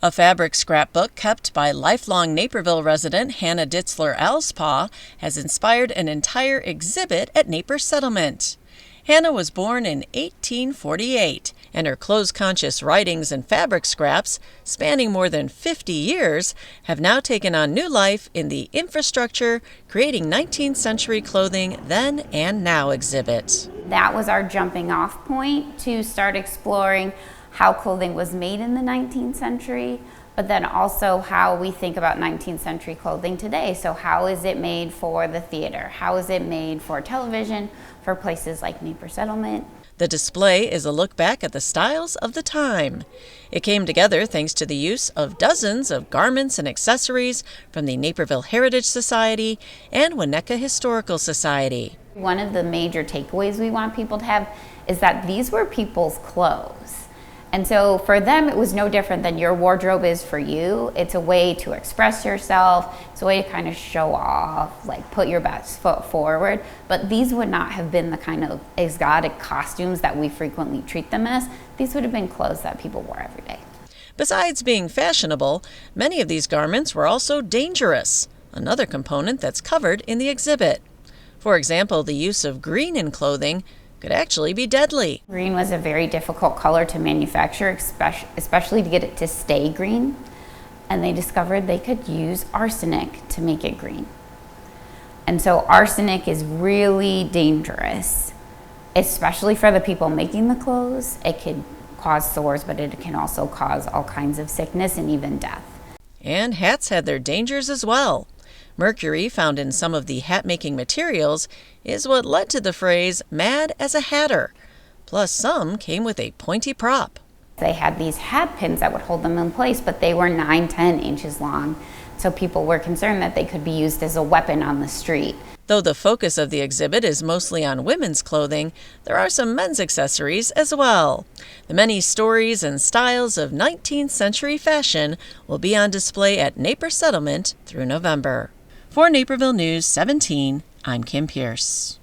A fabric scrapbook kept by lifelong Naperville resident Hannah Ditzler Alspaugh has inspired an entire exhibit at Naper Settlement. Hannah was born in 1848, and her clothes-conscious writings and fabric scraps, spanning more than 50 years, have now taken on new life in the Infrastructure, Creating 19th Century Clothing Then and Now exhibit. That was our jumping off point to start exploring how clothing was made in the 19th century, but then also how we think about 19th century clothing today. So how is it made for the theater? How is it made for television, for places like Naper Settlement? The display is a look back at the styles of the time. It came together thanks to the use of dozens of garments and accessories from the Naperville Heritage Society and Winnetka Historical Society. One of the major takeaways we want people to have is that these were people's clothes. And so for them, it was no different than your wardrobe is for you. It's a way to express yourself. It's a way to kind of show off, like put your best foot forward. But these would not have been the kind of exotic costumes that we frequently treat them as. These would have been clothes that people wore every day. Besides being fashionable, many of these garments were also dangerous, another component that's covered in the exhibit. For example, the use of green in clothing could actually be deadly. Green was a very difficult color to manufacture, especially to get it to stay green. And they discovered they could use arsenic to make it green. And so arsenic is really dangerous, especially for the people making the clothes. It could cause sores, but it can also cause all kinds of sickness and even death. And hats had their dangers as well. Mercury, found in some of the hat-making materials, is what led to the phrase "mad as a hatter." Plus, some came with a pointy prop. They had these hat pins that would hold them in place, but they were 9-10 inches long. So people were concerned that they could be used as a weapon on the street. Though the focus of the exhibit is mostly on women's clothing, there are some men's accessories as well. The many stories and styles of 19th century fashion will be on display at Naper Settlement through November. For Naperville News 17, I'm Kim Pierce.